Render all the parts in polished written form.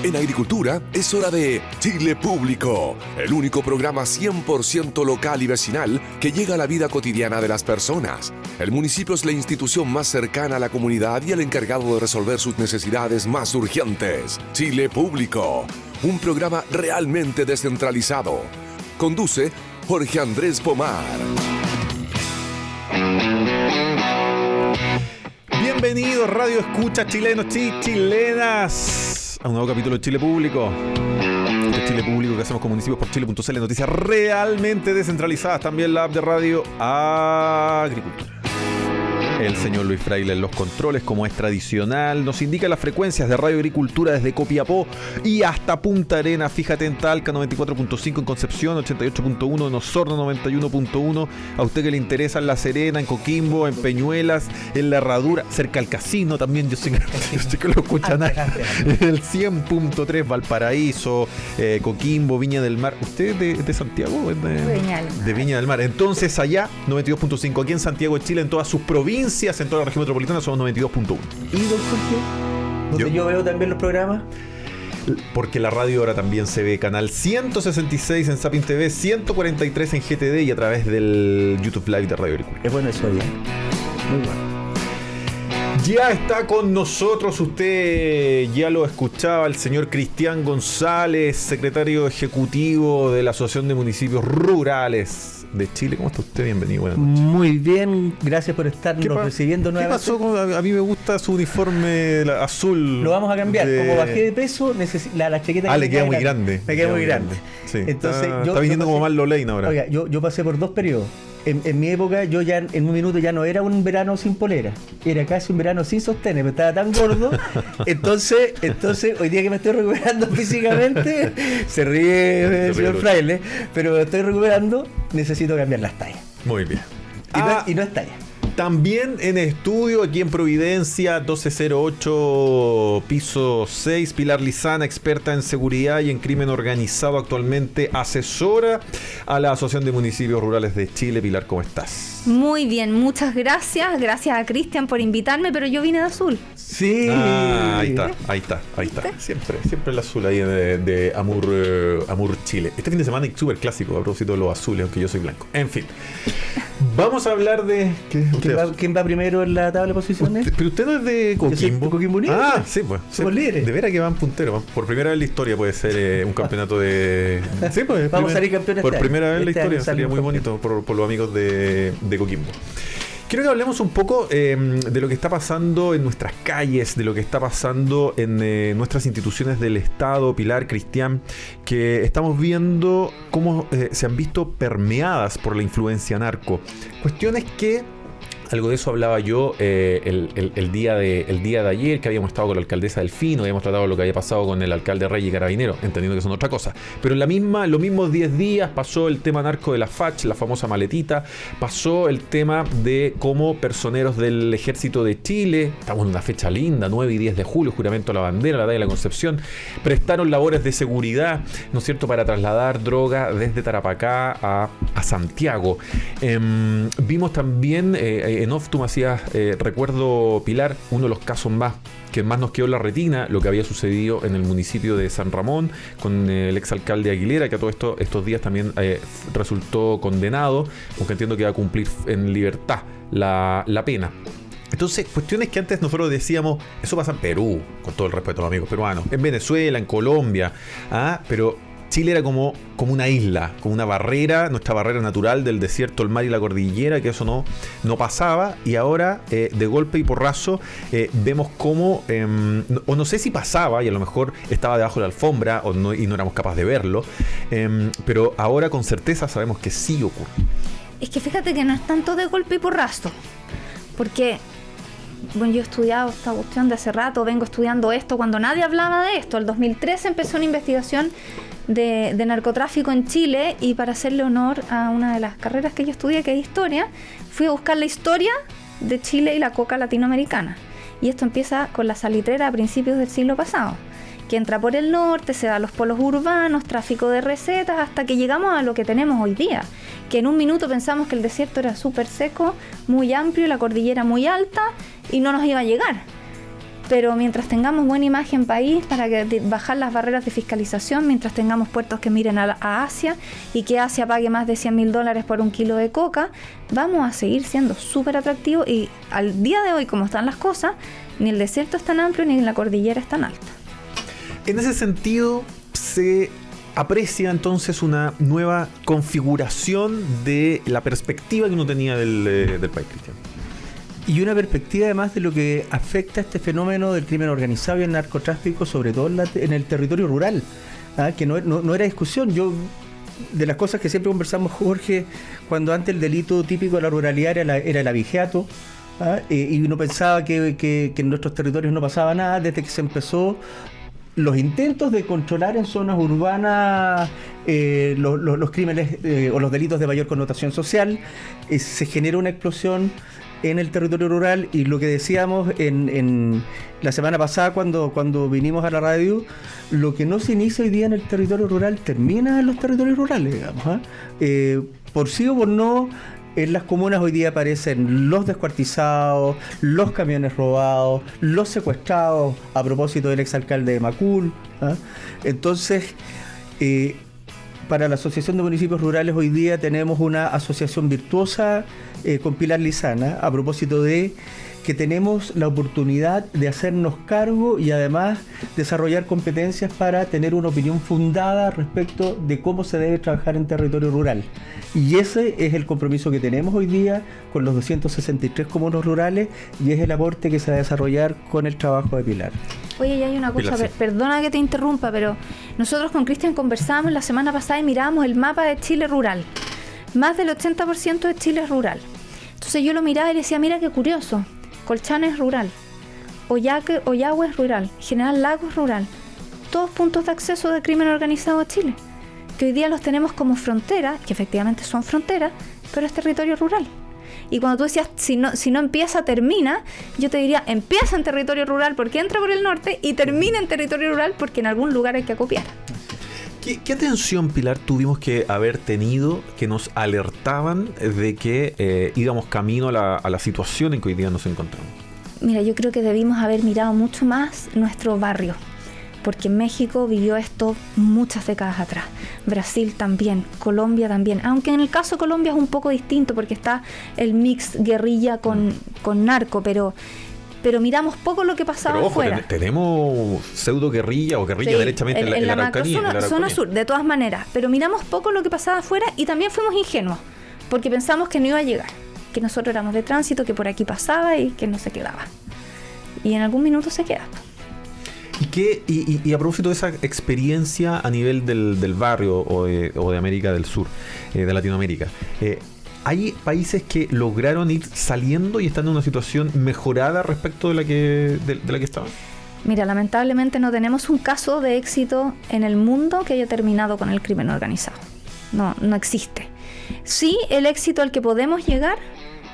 En agricultura es hora de Chile Público, el único programa 100% local y vecinal que llega a la vida cotidiana de las personas. El municipio es la institución más cercana a la comunidad y el encargado de resolver sus necesidades más urgentes. Chile Público, un programa realmente descentralizado. Conduce Jorge Andrés Pomar. Bienvenidos Radio Escucha, chilenos y chilenas, a un nuevo capítulo de Chile Público. Este Chile Público que hacemos con municipios por Chile.cl, noticias realmente descentralizadas. También la app de Radio Agricultura. El señor Luis Fraile en los controles, como es tradicional, nos indica las frecuencias de Radio Agricultura desde Copiapó y hasta Punta Arenas. Fíjate en Talca 94.5, en Concepción 88.1, en Osorno 91.1. A usted que le interesa en La Serena, en Coquimbo, en Peñuelas, en La Herradura, cerca al casino también. Yo sé que lo escuchan ahí. El 100.3, Valparaíso, Coquimbo, Viña del Mar. ¿Usted es de Santiago? De Viña del Mar. Entonces allá 92.5, aquí en Santiago de Chile, en todas sus provincias, en toda la región metropolitana somos 92.1. ¿Y don Jorge? ¿Donde yo veo también los programas? Porque la radio ahora también se ve canal 166 en Sapin TV, 143 en GTD y a través del YouTube Live de Radio Agricultura. Es bueno eso, ya. Muy bueno. Ya está con nosotros, usted ya lo escuchaba, el señor Cristian González, secretario ejecutivo de la Asociación de Municipios Rurales de Chile. ¿Cómo está usted? Bienvenido. Buenas noches. Muy bien, gracias por estarnos recibiendo nuevamente. ¿Qué pasó? A mí me gusta su uniforme azul. Lo vamos a cambiar. Como bajé de peso, la chaqueta le queda muy grande. Me queda muy grande. Sí. Entonces, está viniendo como Marlo Lane ahora. Oiga, yo pasé por dos periodos. En mi época, yo ya en un minuto ya no era un verano sin polera, era casi un verano sin sostenes, pero estaba tan gordo. Entonces, hoy día que me estoy recuperando físicamente, se ríe el señor Fraile, pero me estoy recuperando, necesito cambiar las tallas. Muy bien. Y no es talla. También en estudio, aquí en Providencia, 1208, piso 6, Pilar Lizana, experta en seguridad y en crimen organizado, actualmente asesora a la Asociación de Municipios Rurales de Chile. Pilar, ¿cómo estás? Muy bien, muchas gracias. Gracias a Cristian por invitarme, pero yo vine de azul. Sí. Ahí está. Siempre el azul ahí de Amur, Chile. Este fin de semana es súper clásico a propósito de los azules, aunque yo soy blanco. En fin. Vamos a hablar de... ¿Quién va primero en la tabla de posiciones? Pero usted no es de Coquimbo. Coquimbo Unido. Sí, pues. Somos líderes. De veras que van punteros. Por primera vez en la historia puede ser un campeonato de... Sí, pues. Vamos a salir campeones. Por primera vez en la historia. Sería muy bonito por los amigos de Coquimbo. Quiero que hablemos un poco de lo que está pasando en nuestras calles, de lo que está pasando en nuestras instituciones del Estado, Pilar, Cristian, que estamos viendo cómo se han visto permeadas por la influencia narco. Cuestiones que... Algo de eso hablaba yo el día de ayer, que habíamos estado con la alcaldesa Delfino, habíamos tratado lo que había pasado con el alcalde Rey y Carabinero, entendiendo que son otra cosa. Pero en los mismos 10 días pasó el tema narco de la FACH, la famosa maletita, pasó el tema de cómo personeros del Ejército de Chile, estamos en una fecha linda, 9 y 10 de julio, juramento a la bandera, la Batalla de la Concepción, prestaron labores de seguridad, ¿no es cierto?, para trasladar droga desde Tarapacá a Santiago. Vimos también... en off tú me hacías recuerdo, Pilar, uno de los casos que más nos quedó en la retina, lo que había sucedido en el municipio de San Ramón con el exalcalde Aguilera, que a todo esto estos días también resultó condenado, aunque entiendo que va a cumplir en libertad la pena. Entonces, cuestiones que antes nosotros decíamos, eso pasa en Perú, con todo el respeto a los amigos peruanos, en Venezuela, en Colombia, pero Chile era como una isla, como una barrera, nuestra barrera natural del desierto, el mar y la cordillera, que eso no pasaba, y ahora de golpe y porrazo vemos cómo, o no sé si pasaba, y a lo mejor estaba debajo de la alfombra, y no éramos capaces de verlo, pero ahora con certeza sabemos que sí ocurre. Es que fíjate que no es tanto de golpe y porrazo, porque... Bueno, yo he estudiado esta cuestión de hace rato, vengo estudiando esto cuando nadie hablaba de esto. El 2013 empezó una investigación de narcotráfico en Chile, y para hacerle honor a una de las carreras que yo estudié, que es historia, fui a buscar la historia de Chile y la coca latinoamericana. Y esto empieza con la salitrera a principios del siglo pasado, que entra por el norte, se da a los polos urbanos, tráfico de recetas, hasta que llegamos a lo que tenemos hoy día, que en un minuto pensamos que el desierto era súper seco, muy amplio, la cordillera muy alta, y no nos iba a llegar. pero mientras tengamos buena imagen país para bajar las barreras de fiscalización, mientras tengamos puertos que miren a Asia y que Asia pague más de $100.000 por un kilo de coca, vamos a seguir siendo súper atractivos, y al día de hoy, como están las cosas, ni el desierto es tan amplio ni la cordillera es tan alta. En ese sentido, se aprecia entonces una nueva configuración de la perspectiva que uno tenía del país, Cristian. Y una perspectiva además de lo que afecta a este fenómeno del crimen organizado y el narcotráfico, sobre todo en el territorio rural, que no era discusión. Yo, de las cosas que siempre conversamos, Jorge, cuando antes el delito típico de la ruralidad era el abigeato, y uno pensaba que en nuestros territorios no pasaba nada, desde que se empezó los intentos de controlar en zonas urbanas los crímenes o los delitos de mayor connotación social, se genera una explosión en el territorio rural. Y lo que decíamos en la semana pasada cuando vinimos a la radio, lo que no se inicia hoy día en el territorio rural termina en los territorios rurales, digamos. Por sí o por no, en las comunas hoy día aparecen los descuartizados, los camiones robados, los secuestrados, a propósito del exalcalde de Macul. Entonces, para la Asociación de Municipios Rurales hoy día tenemos una asociación virtuosa con Pilar Lizana, a propósito de que tenemos la oportunidad de hacernos cargo y además desarrollar competencias para tener una opinión fundada respecto de cómo se debe trabajar en territorio rural. Y ese es el compromiso que tenemos hoy día con los 263 comunas rurales, y es el aporte que se va a desarrollar con el trabajo de Pilar. Oye, y hay una cosa, perdona que te interrumpa, pero nosotros con Cristian conversamos la semana pasada y mirábamos el mapa de Chile rural. Más del 80% de Chile es rural. Entonces yo lo miraba y le decía, mira qué curioso, Colchane es rural, Ollagüe es rural, General Lago es rural. Todos puntos de acceso de crimen organizado a Chile, que hoy día los tenemos como frontera, que efectivamente son fronteras, pero es territorio rural. Y cuando tú decías, si no empieza, termina, yo te diría, empieza en territorio rural porque entra por el norte y termina en territorio rural porque en algún lugar hay que acopiar. ¿Qué atención, Pilar, tuvimos que haber tenido que nos alertaban de que íbamos camino a la situación en que hoy día nos encontramos? Mira, yo creo que debimos haber mirado mucho más nuestro barrio, porque México vivió esto muchas décadas atrás, Brasil también, Colombia también, aunque en el caso de Colombia es un poco distinto porque está el mix guerrilla con narco, pero miramos poco lo que pasaba afuera. Tenemos pseudo guerrilla o guerrilla, sí, derechamente en la Araucanía. Zona sur, de todas maneras, pero miramos poco lo que pasaba afuera y también fuimos ingenuos, porque pensamos que no iba a llegar, que nosotros éramos de tránsito, que por aquí pasaba y que no se quedaba. Y en algún minuto se queda. Y a propósito de esa experiencia a nivel del barrio o de América del Sur, de Latinoamérica, ¿hay países que lograron ir saliendo y están en una situación mejorada respecto de la que estaban? Mira, lamentablemente no tenemos un caso de éxito en el mundo que haya terminado con el crimen organizado. No existe. Sí, el éxito al que podemos llegar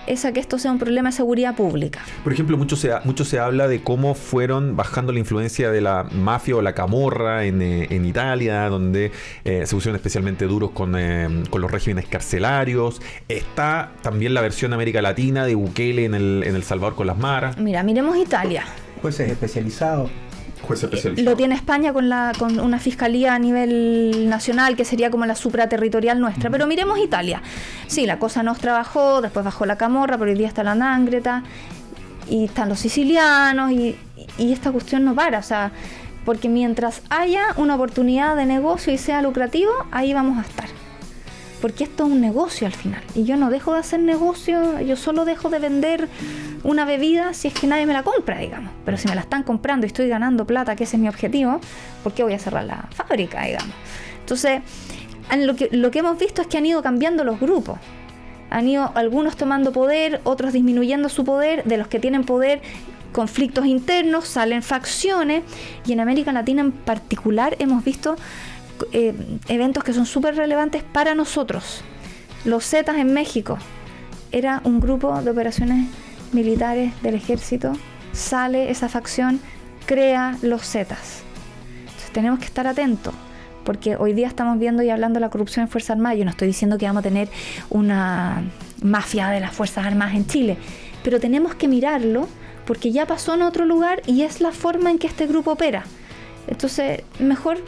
es a que esto sea un problema de seguridad pública. Por ejemplo, mucho se habla de cómo fueron bajando la influencia de la mafia o la camorra en Italia, donde se pusieron especialmente duros con los regímenes carcelarios. Está también la versión América Latina de Bukele en El Salvador con las maras. Mira, miremos Italia. Jueces especializados. Lo tiene España con una fiscalía a nivel nacional que sería como la supraterritorial nuestra. Pero miremos Italia. Sí, la Cosa Nostra bajó, después bajó la camorra, pero hoy día está la Ndrangheta y están los sicilianos y esta cuestión no para. O sea, porque mientras haya una oportunidad de negocio y sea lucrativo, ahí vamos a estar. Porque esto es un negocio al final. Y yo no dejo de hacer negocio, yo solo dejo de vender una bebida si es que nadie me la compra, digamos. Pero si me la están comprando y estoy ganando plata, que ese es mi objetivo, ¿por qué voy a cerrar la fábrica, digamos? Entonces, lo que hemos visto es que han ido cambiando los grupos. Han ido algunos tomando poder, otros disminuyendo su poder. De los que tienen poder, conflictos internos, salen facciones. Y en América Latina en particular hemos visto eventos que son súper relevantes para nosotros. Los Zetas en México era un grupo de operaciones militares del ejército, sale esa facción, crea los Zetas. Entonces tenemos que estar atentos, porque hoy día estamos viendo y hablando de la corrupción en Fuerzas Armadas. Yo no estoy diciendo que vamos a tener una mafia de las Fuerzas Armadas en Chile, pero tenemos que mirarlo porque ya pasó en otro lugar y es la forma en que este grupo opera. Entonces, mejor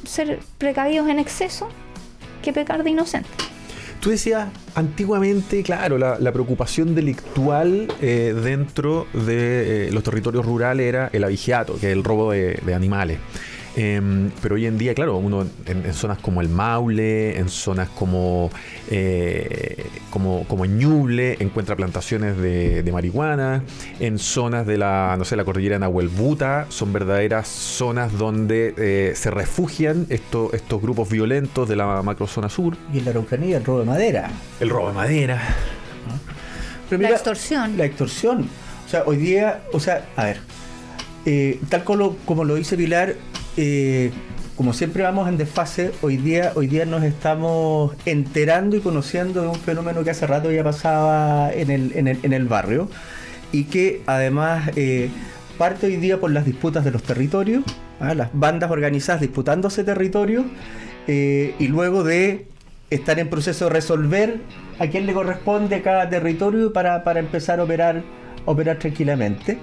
ser precavidos en exceso que pecar de inocente. Tú decías, antiguamente, claro, la preocupación delictual dentro de los territorios rurales era el abigeato, que es el robo de animales. Pero hoy en día, claro, uno en zonas como el Maule, en zonas como Ñuble, encuentra plantaciones de marihuana. En zonas de la cordillera de Nahuelbuta, son verdaderas zonas donde se refugian estos grupos violentos de la macrozona sur. Y en la Araucanía, el robo de madera. El robo de madera. Pero mira, la extorsión. La extorsión. O sea, hoy día, a ver, tal como lo dice Pilar, como siempre vamos en desfase, hoy día nos estamos enterando y conociendo de un fenómeno que hace rato ya pasaba en el barrio, y que además parte hoy día por las disputas de los territorios, las bandas organizadas disputándose territorios, y luego de estar en proceso de resolver a quién le corresponde cada territorio para empezar a operar tranquilamente.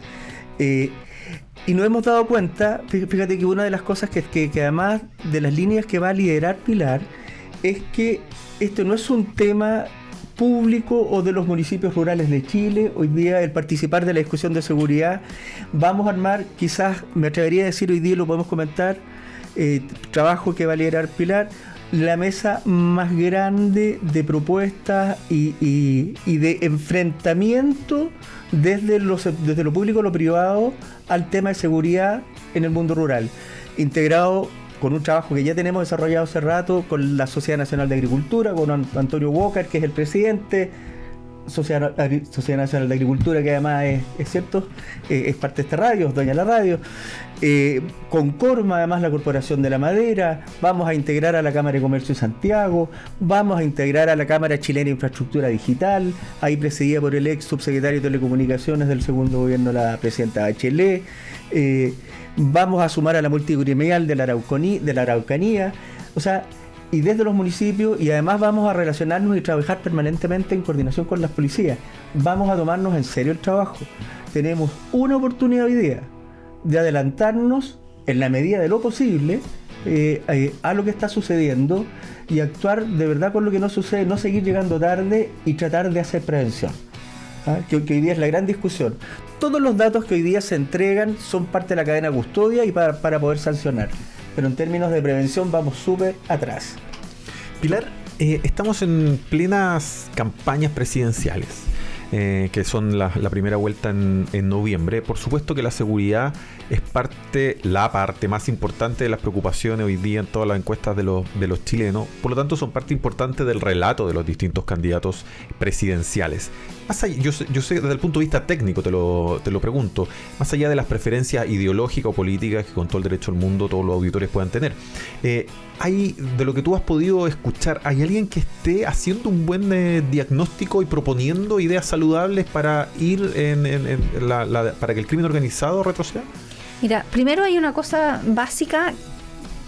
Y nos hemos dado cuenta, fíjate que una de las cosas que además de las líneas que va a liderar Pilar, es que esto no es un tema público o de los municipios rurales de Chile. Hoy día el participar de la discusión de seguridad, vamos a armar, quizás me atrevería a decir hoy día, lo podemos comentar, trabajo que va a liderar Pilar, la mesa más grande de propuestas y de enfrentamiento desde lo público a lo privado al tema de seguridad en el mundo rural, integrado con un trabajo que ya tenemos desarrollado hace rato con la Sociedad Nacional de Agricultura, con Antonio Walker, que es el presidente, Sociedad Nacional de Agricultura, que además es cierto, es parte de esta radio, es dueña de la radio, con Corma, además la Corporación de la Madera. Vamos a integrar a la Cámara de Comercio de Santiago, vamos a integrar a la Cámara Chilena de Infraestructura Digital, ahí presidida por el ex subsecretario de Telecomunicaciones del segundo gobierno, la presidenta Bachelet. Vamos a sumar a la multigremial de la Araucanía, o sea, y desde los municipios, y además vamos a relacionarnos y trabajar permanentemente en coordinación con las policías. Vamos a tomarnos en serio el trabajo. Tenemos una oportunidad hoy día de adelantarnos en la medida de lo posible a lo que está sucediendo y actuar de verdad con lo que no sucede, no seguir llegando tarde y tratar de hacer prevención. Que hoy día es la gran discusión. Todos los datos que hoy día se entregan son parte de la cadena custodia y para poder sancionar. Pero en términos de prevención vamos súper atrás. Pilar, estamos en plenas campañas presidenciales, que son la primera vuelta en noviembre. Por supuesto que la seguridad es la parte más importante de las preocupaciones hoy día en todas las encuestas de los chilenos. Por lo tanto, son parte importante del relato de los distintos candidatos presidenciales. Más allá, yo sé desde el punto de vista técnico, te lo pregunto, más allá de las preferencias ideológicas o políticas que con todo el derecho del mundo todos los auditores puedan tener, hay, de lo que tú has podido escuchar, ¿hay alguien que esté haciendo un buen diagnóstico y proponiendo ideas saludables para ir para que el crimen organizado retroceda? Mira, primero hay una cosa básica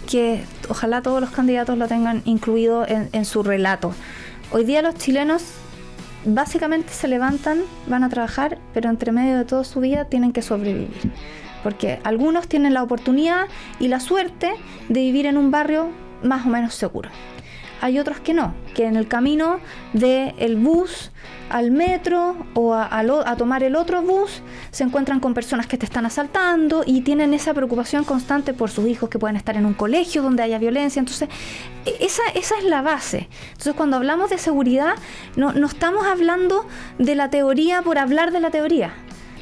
que ojalá todos los candidatos lo tengan incluido en su relato. Hoy día los chilenos básicamente se levantan, van a trabajar, pero entre medio de toda su vida tienen que sobrevivir. Porque algunos tienen la oportunidad y la suerte de vivir en un barrio más o menos seguro. Hay otros que no, que en el camino del bus al metro o a tomar el otro bus se encuentran con personas que te están asaltando y tienen esa preocupación constante por sus hijos que pueden estar en un colegio donde haya violencia. Entonces, esa es la base. Entonces, cuando hablamos de seguridad, no estamos hablando de la teoría por hablar de la teoría.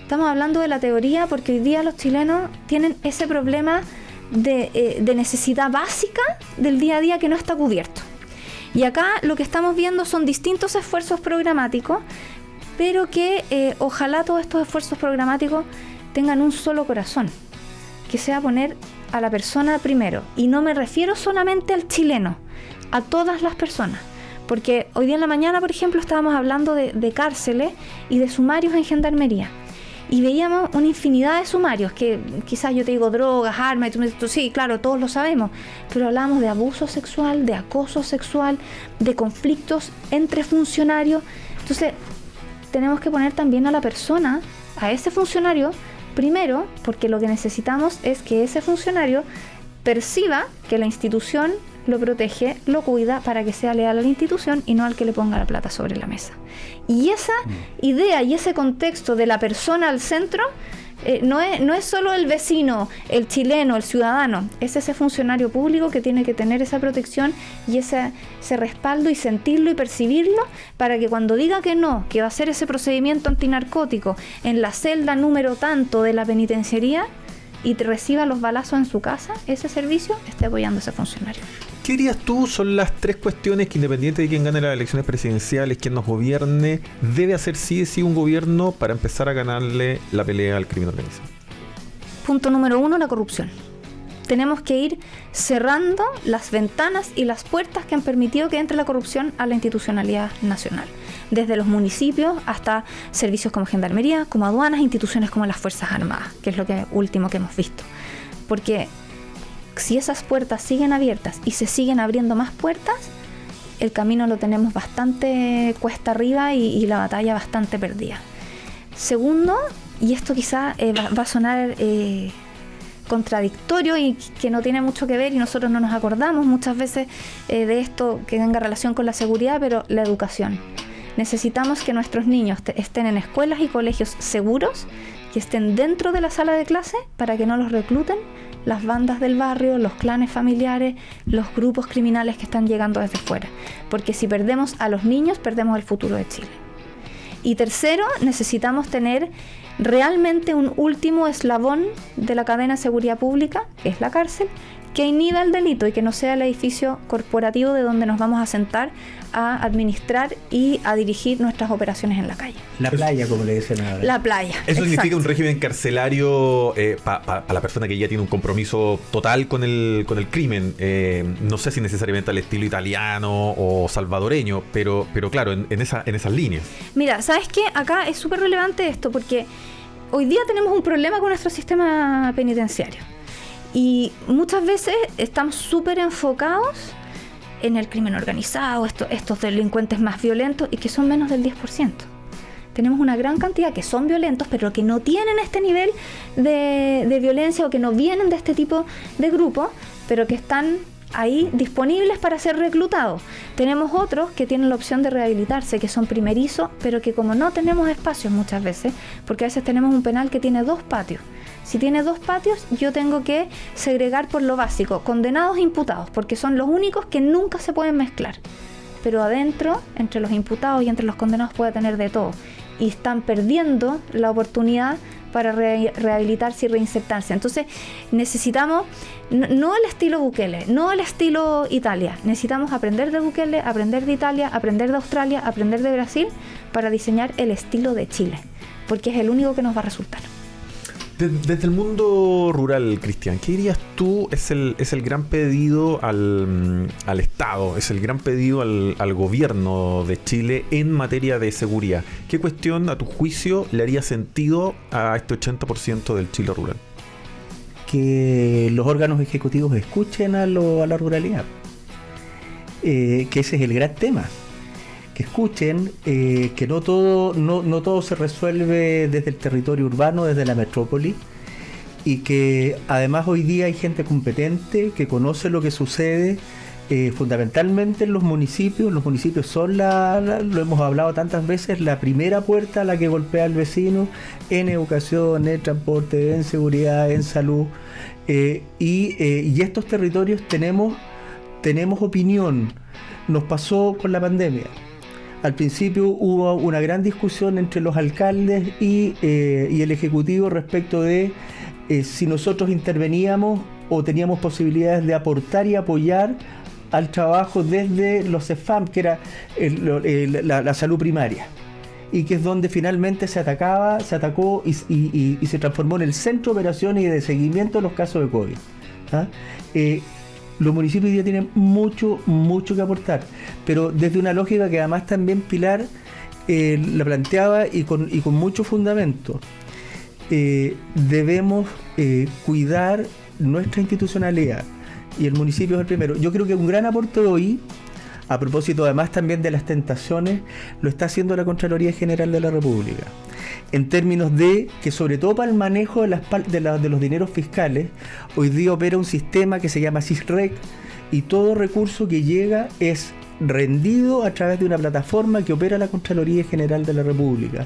Estamos hablando de la teoría porque hoy día los chilenos tienen ese problema de necesidad básica del día a día que no está cubierto. Y acá lo que estamos viendo son distintos esfuerzos programáticos, pero que ojalá todos estos esfuerzos programáticos tengan un solo corazón, que sea poner a la persona primero. Y no me refiero solamente al chileno, a todas las personas. Porque hoy día en la mañana, por ejemplo, estábamos hablando de cárceles y de sumarios en gendarmería. Y veíamos una infinidad de sumarios, que quizás yo te digo drogas, armas, y tú me dices, sí, claro, todos lo sabemos, pero hablábamos de abuso sexual, de acoso sexual, de conflictos entre funcionarios. Entonces, tenemos que poner también a la persona a ese funcionario, primero, porque lo que necesitamos es que ese funcionario perciba que la institución lo protege, lo cuida para que sea leal a la institución y no al que le ponga la plata sobre la mesa. Y esa idea y ese contexto de la persona al centro no es solo el vecino, el chileno, el ciudadano, es ese funcionario público que tiene que tener esa protección y ese respaldo y sentirlo y percibirlo para que cuando diga que no, que va a hacer ese procedimiento antinarcótico en la celda número tanto de la penitenciaría y te reciba los balazos en su casa, ese servicio esté apoyando a ese funcionario. ¿Qué dirías tú son las 3 cuestiones que, independiente de quién gane las elecciones presidenciales, quién nos gobierne, debe hacer sí o sí un gobierno para empezar a ganarle la pelea al crimen organizado? Punto número 1, la corrupción. Tenemos que ir cerrando las ventanas y las puertas que han permitido que entre la corrupción a la institucionalidad nacional. Desde los municipios hasta servicios como Gendarmería, como aduanas, instituciones como las Fuerzas Armadas, que es lo último que hemos visto. Porque si esas puertas siguen abiertas y se siguen abriendo más puertas, el camino lo tenemos bastante cuesta arriba y la batalla bastante perdida. Segundo, y esto quizá va a sonar contradictorio y que no tiene mucho que ver y nosotros no nos acordamos muchas veces de esto que tenga relación con la seguridad, pero la educación. Necesitamos que nuestros niños estén en escuelas y colegios seguros, que estén dentro de la sala de clase para que no los recluten las bandas del barrio, los clanes familiares, los grupos criminales que están llegando desde fuera. Porque si perdemos a los niños, perdemos el futuro de Chile. Y tercero, necesitamos tener realmente un último eslabón de la cadena de seguridad pública, que es la cárcel, que inhiba el delito y que no sea el edificio corporativo de donde nos vamos a sentar a administrar y a dirigir nuestras operaciones en la calle. La playa, como le dicen ahora. La playa. Eso significa un régimen carcelario para la persona que ya tiene un compromiso total con el crimen. No sé si necesariamente al estilo italiano o salvadoreño, pero claro, en esas líneas. Mira, ¿sabes qué? Acá es súper relevante esto porque hoy día tenemos un problema con nuestro sistema penitenciario. Y muchas veces estamos súper enfocados en el crimen organizado, estos delincuentes más violentos y que son menos del 10%. Tenemos una gran cantidad que son violentos, pero que no tienen este nivel de violencia o que no vienen de este tipo de grupo, pero que están ahí disponibles para ser reclutados. Tenemos otros que tienen la opción de rehabilitarse, que son primerizos, pero que como no tenemos espacios muchas veces, porque a veces tenemos un penal que tiene 2 patios. Si tiene 2 patios, yo tengo que segregar por lo básico, condenados e imputados, porque son los únicos que nunca se pueden mezclar. Pero adentro, entre los imputados y entre los condenados puede tener de todo. Y están perdiendo la oportunidad para rehabilitarse y reinsertarse. Entonces necesitamos, no el estilo Bukele, no el estilo Italia, necesitamos aprender de Bukele, aprender de Italia, aprender de Australia, aprender de Brasil para diseñar el estilo de Chile, porque es el único que nos va a resultar. Desde el mundo rural, Cristian, ¿qué dirías tú es el gran pedido al Estado, es el gran pedido al gobierno de Chile en materia de seguridad? ¿Qué cuestión, a tu juicio, le haría sentido a este 80% del Chile rural? Que los órganos ejecutivos escuchen a la ruralidad, que ese es el gran tema. Que escuchen que no todo se resuelve desde el territorio urbano, desde la metrópoli, y que además hoy día hay gente competente que conoce lo que sucede fundamentalmente en los municipios. Los municipios son lo hemos hablado tantas veces, la primera puerta a la que golpea el vecino en educación, en transporte, en seguridad, en salud, y estos territorios tenemos opinión. Nos pasó con la pandemia. Al principio hubo una gran discusión entre los alcaldes y el Ejecutivo respecto de si nosotros interveníamos o teníamos posibilidades de aportar y apoyar al trabajo desde los CEFAM, que era la salud primaria, y que es donde finalmente se atacó y se transformó en el centro de operaciones y de seguimiento de los casos de COVID. Los municipios hoy día tienen mucho que aportar, pero desde una lógica que además también Pilar la planteaba y con mucho fundamento. Debemos cuidar nuestra institucionalidad y el municipio es el primero. Yo creo que un gran aporte hoy, a propósito además también de las tentaciones, lo está haciendo la Contraloría General de la República. en términos de que, sobre todo para el manejo de los dineros fiscales, hoy día opera un sistema que se llama SISREC, y todo recurso que llega es rendido a través de una plataforma que opera la Contraloría General de la República.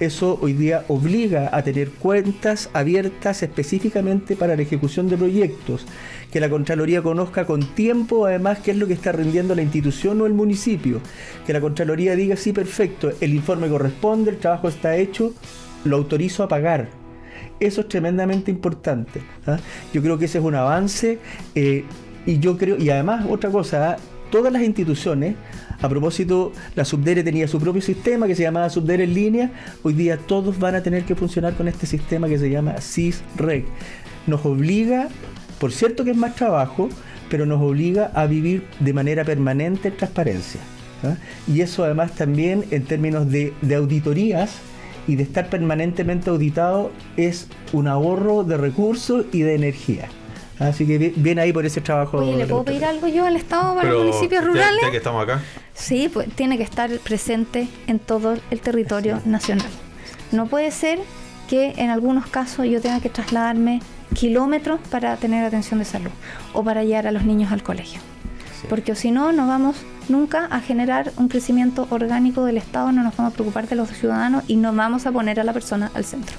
Eso hoy día obliga a tener cuentas abiertas específicamente para la ejecución de proyectos, que la Contraloría conozca con tiempo además qué es lo que está rindiendo la institución o el municipio, que la Contraloría diga sí, perfecto, el informe corresponde, el trabajo está hecho, lo autorizo a pagar. Eso es tremendamente importante, ¿ah? Yo creo que ese es un avance, y yo creo, y además otra cosa, todas las instituciones, a propósito, la Subdere tenía su propio sistema que se llamaba Subdere en línea, hoy día todos van a tener que funcionar con este sistema que se llama SISREC. Nos obliga, por cierto que es más trabajo, pero nos obliga a vivir de manera permanente en transparencia, ¿ah? Y eso además también en términos de auditorías y de estar permanentemente auditado es un ahorro de recursos y de energía. Así que bien ahí por ese trabajo. Oye, ¿le puedo pedir algo yo al Estado para los municipios rurales? Ya que estamos acá. Sí, pues tiene que estar presente en todo el territorio nacional. No puede ser que en algunos casos yo tenga que trasladarme kilómetros para tener atención de salud o para llevar a los niños al colegio. Sí. Porque si no, no vamos nunca a generar un crecimiento orgánico del Estado, no nos vamos a preocupar de los ciudadanos y no vamos a poner a la persona al centro.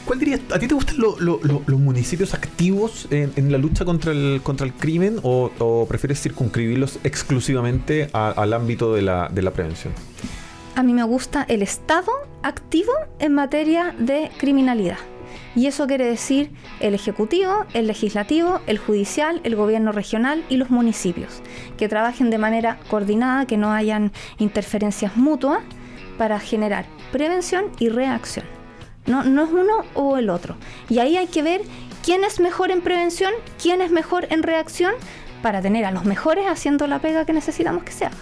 ¿Cuál dirías? ¿A ti te gustan los municipios activos en la lucha contra el crimen o prefieres circunscribirlos exclusivamente al ámbito de la prevención? A mí me gusta el Estado activo en materia de criminalidad. Y eso quiere decir el Ejecutivo, el Legislativo, el Judicial, el Gobierno regional y los municipios, que trabajen de manera coordinada, que no hayan interferencias mutuas para generar prevención y reacción. No es uno o el otro. Y ahí hay que ver quién es mejor en prevención, quién es mejor en reacción, para tener a los mejores haciendo la pega que necesitamos que se haga.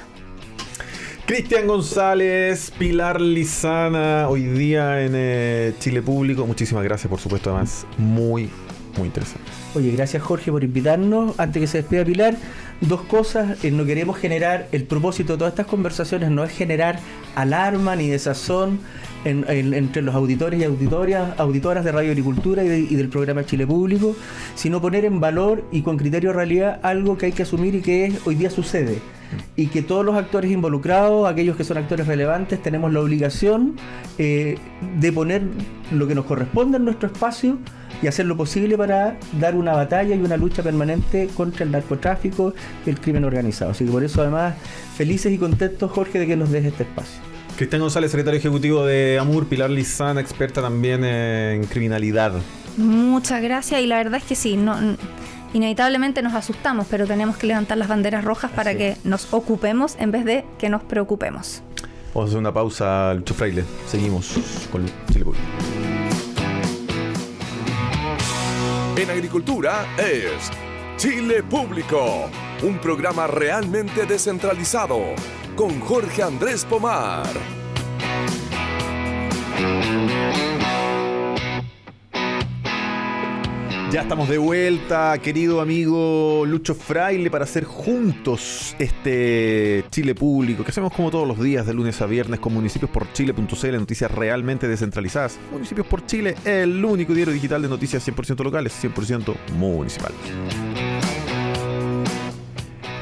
Cristian González, Pilar Lizana, hoy día en Chile Público. Muchísimas gracias, por supuesto, además muy interesante. Oye, gracias Jorge por invitarnos. Antes que se despida Pilar, dos cosas. No queremos generar, el propósito de todas estas conversaciones no es generar alarma ni desazón entre los auditores y auditoras de Radio Agricultura y del programa Chile Público, sino poner en valor y con criterio de realidad algo que hay que asumir y que hoy día sucede. Y que todos los actores involucrados, aquellos que son actores relevantes, tenemos la obligación de poner lo que nos corresponde en nuestro espacio y hacer lo posible para dar una batalla y una lucha permanente contra el narcotráfico y el crimen organizado. Así que por eso además felices y contentos, Jorge, de que nos des este espacio. Cristian González, secretario ejecutivo de AMUR. Pilar Lizana, experta también en criminalidad. Muchas gracias, y la verdad es que sí, inevitablemente nos asustamos, pero tenemos que levantar las banderas rojas para que nos ocupemos en vez de que nos preocupemos. Vamos a hacer una pausa, Lucho Fraile. Seguimos con Chile Público. En agricultura es Chile Público, un programa realmente descentralizado con Jorge Andrés Pomar. Ya estamos de vuelta, querido amigo Lucho Fraile, para hacer juntos este Chile Público, que hacemos como todos los días, de lunes a viernes, con municipios-por-chile.cl, noticias realmente descentralizadas. Municipios por Chile, el único diario digital de noticias 100% locales, 100% municipales.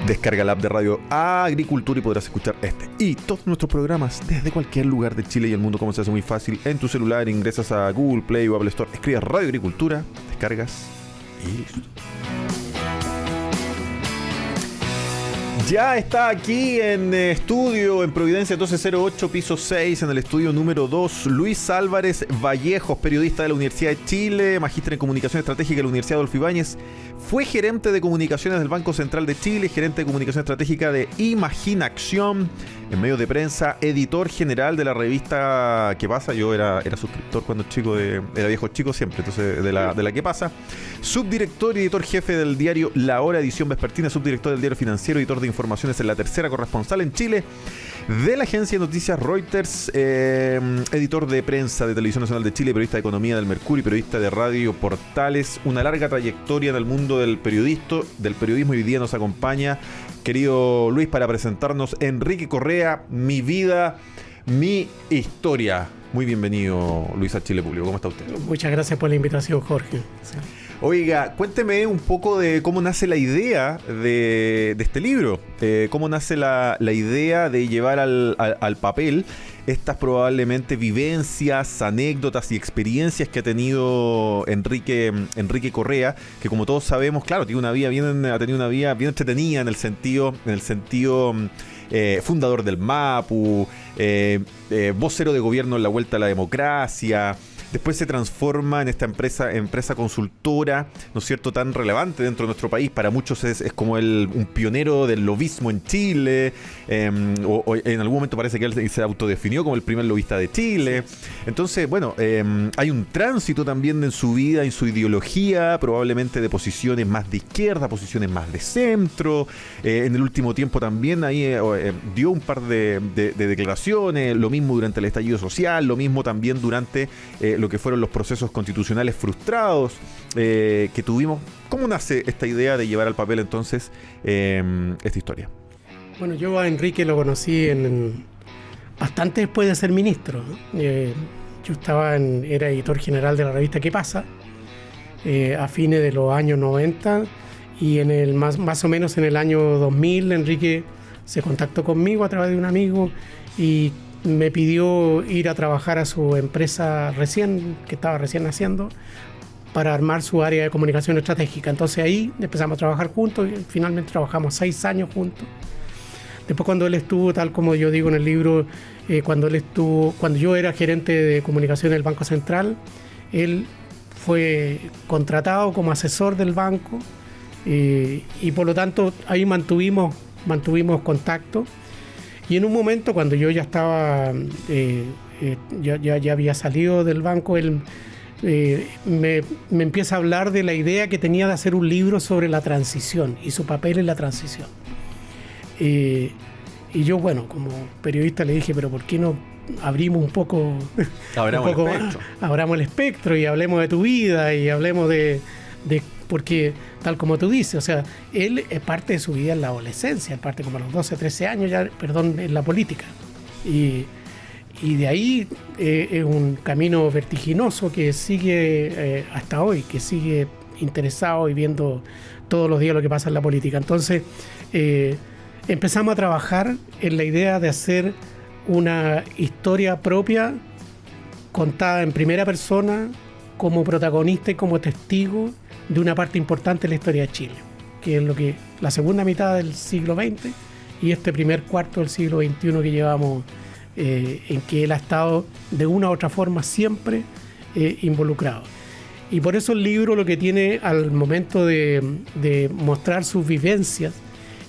Descarga la app de Radio Agricultura y podrás escuchar este y todos nuestros programas desde cualquier lugar de Chile y el mundo, como se hace muy fácil. En tu celular ingresas a Google Play o Apple Store, escribes Radio Agricultura, descargas y listo. Ya está aquí en estudio, en Providencia 1208, piso 6, en el estudio número 2, Luis Álvarez Vallejos, periodista de la Universidad de Chile, magíster en Comunicación Estratégica de la Universidad Adolfo Ibáñez, fue gerente de comunicaciones del Banco Central de Chile, gerente de comunicación estratégica de Imaginación, en medios de prensa, editor general de la revista ¿Qué pasa? Yo era suscriptor cuando chico, era viejo chico siempre, entonces de la ¿Qué pasa? Subdirector y editor jefe del diario La Hora, edición vespertina, subdirector del diario Financiero, editor de informaciones en La Tercera, corresponsal en Chile de la agencia de noticias Reuters, editor de prensa de Televisión Nacional de Chile, periodista de economía del Mercurio, periodista de Radio Portales, una larga trayectoria en el mundo del periodismo, y hoy día nos acompaña, querido Luis, para presentarnos Enrique Correa, Mi vida, mi historia. Muy bienvenido, Luis, a Chile Público. ¿Cómo está usted? Muchas gracias por la invitación, Jorge. Sí. Oiga, cuénteme un poco de cómo nace la idea de este libro. Cómo nace la idea de llevar al papel estas probablemente vivencias, anécdotas y experiencias que ha tenido Enrique Correa, que como todos sabemos, claro, ha tenido una vida bien entretenida en el sentido fundador del MAPU, vocero de gobierno en la Vuelta a la Democracia. Después se transforma en esta empresa consultora, ¿no es cierto?, tan relevante dentro de nuestro país. Para muchos es como un pionero del lobismo en Chile, o en algún momento parece que él se autodefinió como el primer lobista de Chile. Entonces, bueno, hay un tránsito también en su vida, en su ideología, probablemente de posiciones más de izquierda, posiciones más de centro. En el último tiempo también ahí dio un par de declaraciones, lo mismo durante el estallido social, lo mismo también durante lo que fueron los procesos constitucionales frustrados que tuvimos. ¿Cómo nace esta idea de llevar al papel entonces esta historia? Bueno, yo a Enrique lo conocí bastante después de ser ministro. Yo era editor general de la revista ¿Qué pasa? A fines de los años 90, y más o menos en el año 2000 Enrique se contactó conmigo a través de un amigo y me pidió ir a trabajar a su empresa que estaba recién naciendo, para armar su área de comunicación estratégica. Entonces ahí empezamos a trabajar juntos y finalmente trabajamos 6 años juntos. Después, cuando él estuvo, tal como yo digo en el libro, cuando yo era gerente de comunicación del Banco Central, él fue contratado como asesor del banco, y por lo tanto ahí mantuvimos contacto. Y en un momento, cuando yo ya estaba, ya había salido del banco, él me empieza a hablar de la idea que tenía de hacer un libro sobre la transición y su papel en la transición. Y yo, bueno, como periodista le dije, pero ¿por qué no abrimos un poco, abramos el espectro y hablemos de tu vida y hablemos de porque, tal como tú dices, o sea, él es parte de su vida en la adolescencia, es parte como a los 12, 13 años ya, en la política. Y de ahí es un camino vertiginoso que sigue hasta hoy, que sigue interesado y viendo todos los días lo que pasa en la política. Entonces, empezamos a trabajar en la idea de hacer una historia propia, contada en primera persona, como protagonista y como testigo de una parte importante de la historia de Chile, que es la segunda mitad del siglo XX y este primer cuarto del siglo XXI que llevamos, en que él ha estado de una u otra forma siempre involucrado. Y por eso el libro lo que tiene al momento de mostrar sus vivencias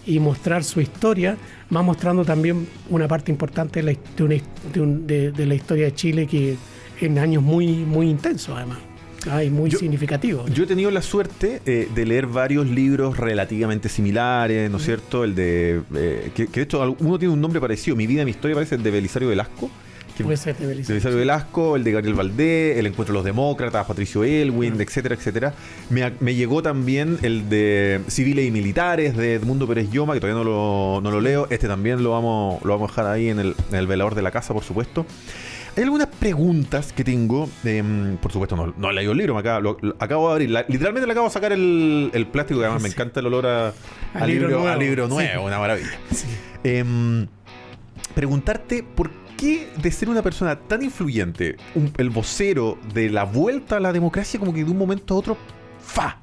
y mostrar su historia, va mostrando también una parte importante de la historia de Chile, que en años muy, muy intensos además. Muy significativo. Yo he tenido la suerte de leer varios libros relativamente similares, ¿no es cierto? El de que de hecho uno tiene un nombre parecido, Mi vida, mi historia, parece el de Belisario Velasco. Puede ser de Belisario Velasco, el de Gabriel Valdés, El encuentro de los demócratas, Patricio Elwin, etcétera, etcétera. Me llegó también el de Civiles y militares de Edmundo Pérez Lloma, que todavía no lo leo. Este también lo vamos a dejar ahí en el velador de la casa, por supuesto. Hay algunas preguntas que tengo. Por supuesto, no he leído el libro, acabo de abrir. Literalmente le acabo de sacar el plástico, que además me encanta el olor a libro nuevo, sí. Una maravilla. Sí. Preguntarte por qué, de ser una persona tan influyente, el vocero de la vuelta a la democracia, como que de un momento a otro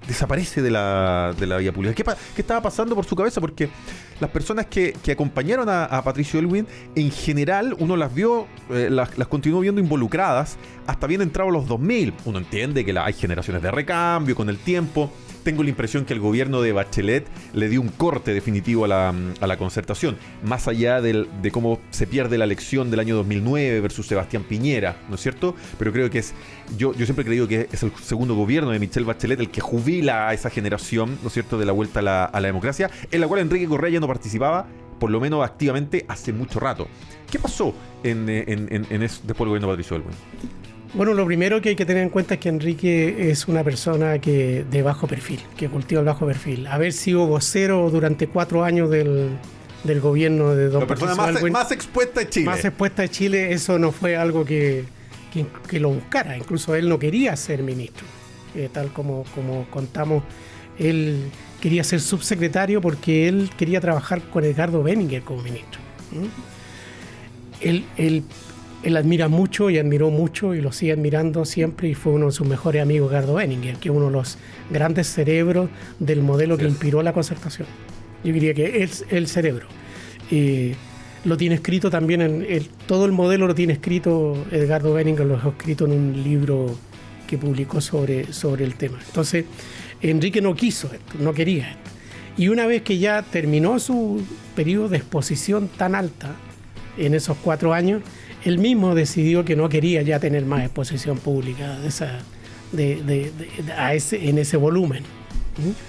desaparece de la vía pública. ¿Qué estaba pasando por su cabeza? Porque las personas que acompañaron a Patricio Elwin, en general, uno las vio, las continuó viendo involucradas hasta bien entrados los 2000. Uno entiende que hay generaciones de recambio con el tiempo. Tengo la impresión que el gobierno de Bachelet le dio un corte definitivo a la concertación, más allá de cómo se pierde la elección del año 2009 versus Sebastián Piñera, ¿no es cierto? Pero creo que yo siempre he creído que es el segundo gobierno de Michelle Bachelet el que jubila a esa generación, ¿no es cierto?, de la vuelta a la democracia, en la cual Enrique Correa ya no participaba, por lo menos activamente, hace mucho rato. ¿Qué pasó después del gobierno de Patricio Elwin? Bueno, lo primero que hay que tener en cuenta es que Enrique es una persona de bajo perfil, que cultiva el bajo perfil. Haber sido vocero durante 4 años del gobierno de don Patricio Elwin, más expuesta de Chile. Más expuesta de Chile, eso no fue algo que que lo buscara. Incluso él no quería ser ministro, tal como contamos. Él quería ser subsecretario porque él quería trabajar con Edgardo Benninger como ministro. Él admira mucho y admiró mucho y lo sigue admirando siempre, y fue uno de sus mejores amigos, Edgardo Benninger, que es uno de los grandes cerebros del modelo que inspiró la concertación. Yo diría que es el cerebro. Lo tiene escrito también, todo el modelo lo tiene escrito Edgardo Benninger, lo dejó escrito en un libro que publicó sobre el tema. Entonces, Enrique no quiso esto, no quería esto. Y una vez que ya terminó su periodo de exposición tan alta, en esos 4 años, él mismo decidió que no quería ya tener más exposición pública en ese volumen.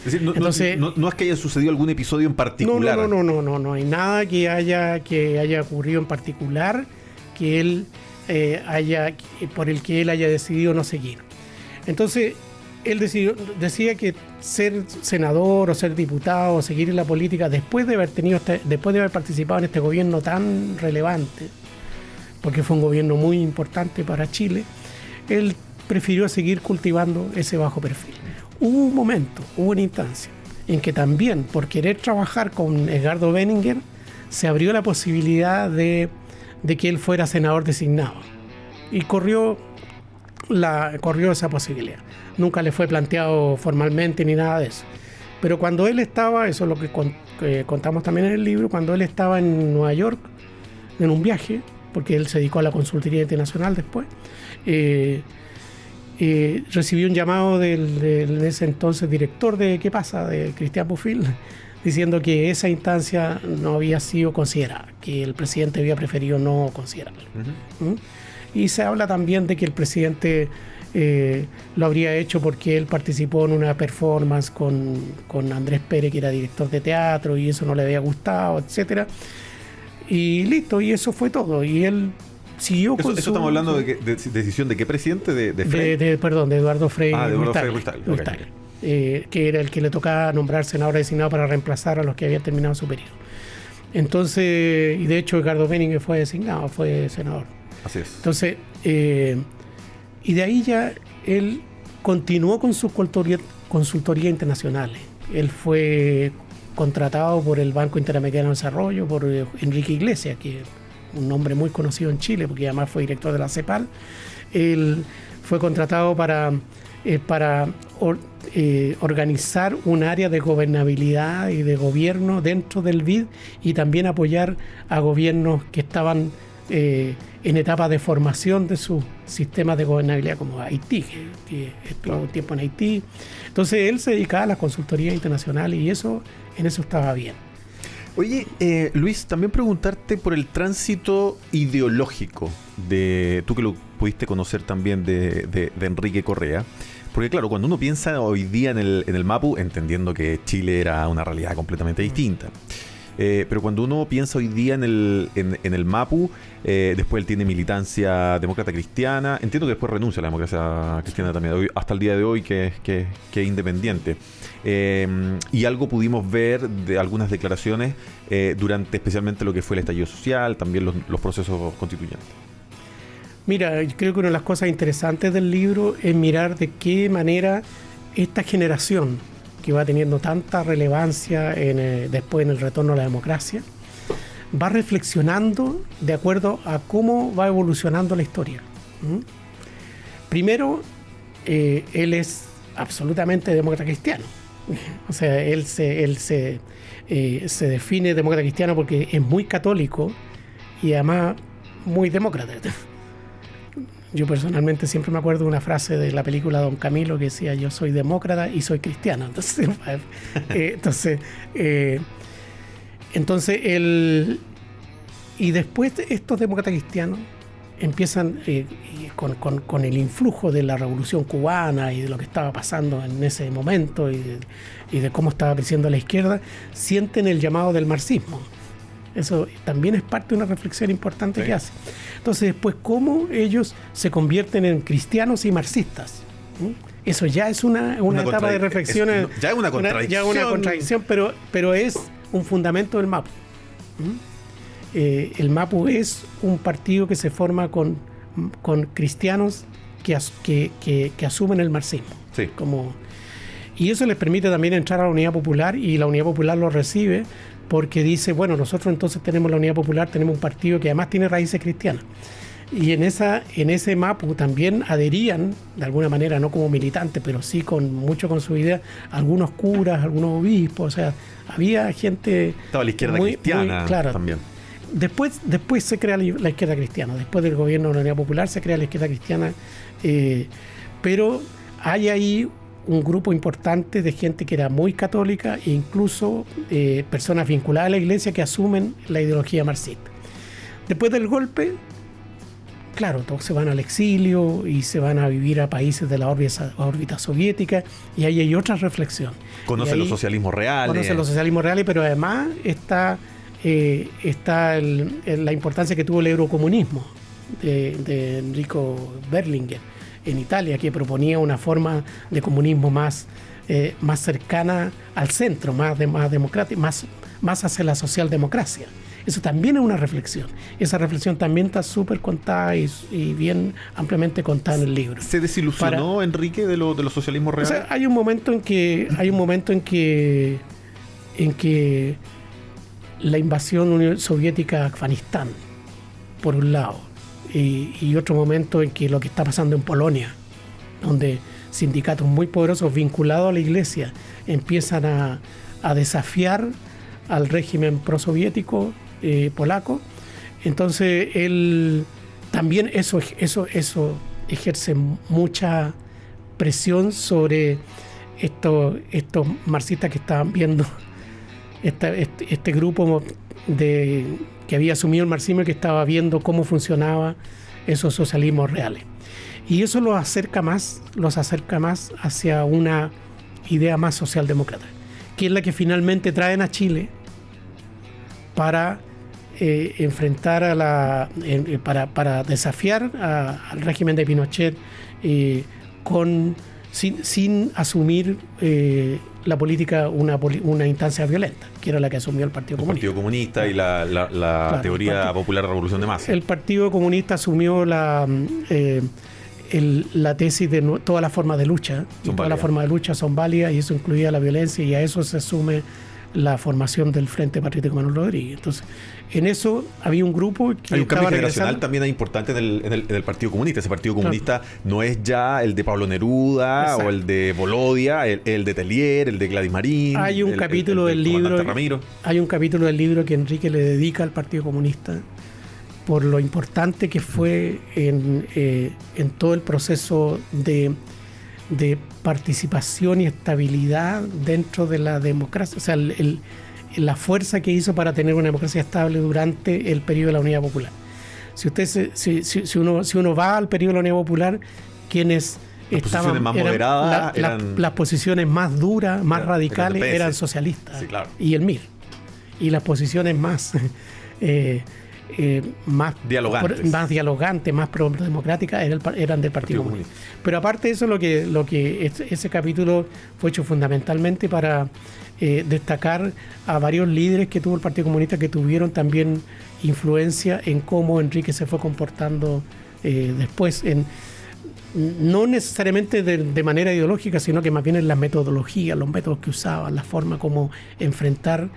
Es decir, no es que haya sucedido algún episodio en particular. No hay nada que haya ocurrido en particular que él por el que él haya decidido no seguir. Entonces, él decía que ser senador o ser diputado o seguir en la política después de haber participado en este gobierno tan relevante, porque fue un gobierno muy importante para Chile, él prefirió seguir cultivando ese bajo perfil. Hubo un momento, hubo una instancia en que también, por querer trabajar con Edgardo Benninger, se abrió la posibilidad de que él fuera senador designado. Y corrió esa posibilidad. Nunca le fue planteado formalmente ni nada de eso. Pero cuando él estaba, eso es lo que contamos también en el libro, cuando él estaba en Nueva York, en un viaje, porque él se dedicó a la consultoría internacional después, recibió un llamado del ese entonces director de ¿Qué pasa?, de Cristian Bofill, diciendo que esa instancia no había sido considerada, que el presidente había preferido no considerarla. Uh-huh. Y se habla también de que el presidente lo habría hecho porque él participó en una performance con Andrés Pérez, que era director de teatro, y eso no le había gustado, etcétera. Y listo, y eso fue todo. Y él siguió con eso estamos hablando de decisión de qué presidente, de Frei. De Eduardo Frei. De Eduardo Frei Ruiz-Tagle. Okay. Que era el que le tocaba nombrar senador designado para reemplazar a los que habían terminado su periodo. Entonces, y de hecho Edgardo Benninger fue designado, fue senador. Así es. Entonces, y de ahí ya él continuó con sus consultorías internacionales. Él fue contratado por el Banco Interamericano de Desarrollo, por Enrique Iglesias, que es un nombre muy conocido en Chile, porque además fue director de la CEPAL. Él fue contratado para organizar un área de gobernabilidad y de gobierno dentro del BID, y también apoyar a gobiernos que estaban en etapa de formación de sus sistemas de gobernabilidad, como Haití, que estuvo un tiempo en Haití. Entonces él se dedicaba a las consultorías internacionales, y en eso estaba bien. Oye, Luis, también preguntarte por el tránsito ideológico tú que lo pudiste conocer también de Enrique Correa. Porque claro, cuando uno piensa hoy día en el MAPU, entendiendo que Chile era una realidad completamente distinta, pero cuando uno piensa hoy día en el MAPU, después él tiene militancia demócrata cristiana, entiendo que después renuncia a la democracia cristiana también, hasta el día de hoy que es independiente. Y algo pudimos ver de algunas declaraciones durante especialmente lo que fue el estallido social, también los procesos constituyentes. Mira, yo creo que una de las cosas interesantes del libro es mirar de qué manera esta generación, que va teniendo tanta relevancia después en el retorno a la democracia, va reflexionando de acuerdo a cómo va evolucionando la historia. Primero, él es absolutamente demócrata cristiano. O sea, él se define demócrata cristiano porque es muy católico y además muy demócrata. Yo personalmente siempre me acuerdo de una frase de la película Don Camilo que decía: yo soy demócrata y soy cristiano. Entonces él, y después estos demócratas cristianos empiezan con el influjo de la revolución cubana y de lo que estaba pasando en ese momento y de cómo estaba creciendo la izquierda, sienten el llamado del marxismo. Eso también es parte de una reflexión importante que hace. Entonces, después, cómo ellos se convierten en cristianos y marxistas. Eso ya es una etapa de reflexión. Ya es una contradicción. Pero es un fundamento del MAPU. El MAPU es un partido que se forma con con cristianos que asumen el marxismo. Sí. Y eso les permite también entrar a la Unidad Popular, y la Unidad Popular lo recibe porque dice, bueno, nosotros entonces tenemos la Unidad Popular, tenemos un partido que además tiene raíces cristianas. Y en ese MAPU también adherían, de alguna manera, no como militantes, pero sí mucho con su idea, algunos curas, algunos obispos, o sea, había gente... Estaba la izquierda cristiana claro. También. Después se crea la izquierda cristiana, después del gobierno de la Unidad Popular se crea la izquierda cristiana, pero hay ahí un grupo importante de gente que era muy católica e incluso personas vinculadas a la iglesia que asumen la ideología marxista. Después del golpe, claro, todos se van al exilio y se van a vivir a países de la órbita soviética, y ahí hay otra reflexión. Conocen los socialismos reales. Conocen los socialismos reales, pero además está la importancia que tuvo el eurocomunismo de Enrico Berlinguer en Italia, que proponía una forma de comunismo más cercana al centro, más democrática, más hacia la socialdemocracia. Eso también es una reflexión. Esa reflexión también está súper contada y bien ampliamente contada en el libro. ¿Se desilusionó Enrique de los socialismos reales? O sea, hay un momento en que la invasión soviética a Afganistán, por un lado, y otro momento en que lo que está pasando en Polonia, donde sindicatos muy poderosos vinculados a la iglesia empiezan a desafiar al régimen prosoviético polaco. Entonces él también eso ejerce mucha presión sobre estos marxistas que estaban viendo este grupo que había asumido el marxismo y que estaba viendo cómo funcionaba esos socialismos reales. Y eso los acerca más hacia una idea más socialdemócrata, que es la que finalmente traen a Chile para enfrentar para desafiar al régimen de Pinochet sin asumir la política una instancia violenta, que era la que asumió el Partido Comunista. El Partido Comunista y la teoría popular de revolución de masa. El Partido Comunista asumió la tesis de todas las formas de lucha. Todas las formas de lucha son válidas, y eso incluía la violencia, y a eso se asume la formación del Frente Patriótico Manuel Rodríguez. Entonces, en eso había un grupo que hay un cambio estaba generacional también importante en el Partido Comunista. Ese Partido Comunista no es ya el de Pablo Neruda. Exacto. O el de Volodia, el de Tellier, el de Gladys Marín. Hay un capítulo del libro. Hay un capítulo del libro que Enrique le dedica al Partido Comunista por lo importante que fue en todo el proceso de participación y estabilidad dentro de la democracia, o sea, la fuerza que hizo para tener una democracia estable durante el periodo de la Unidad Popular. Si uno va al periodo de la Unidad Popular, quienes estaban más moderadas, las posiciones más duras, más radicales, eran socialistas, sí, claro. Y el MIR, y las posiciones más dialogantes, más democráticas eran del Partido Comunista. Pero aparte de eso, lo que ese capítulo fue hecho fundamentalmente para destacar a varios líderes que tuvo el Partido Comunista, que tuvieron también influencia en cómo Enrique se fue comportando después, no necesariamente de manera ideológica, sino que más bien en las metodologías, los métodos que usaban, la forma como enfrentar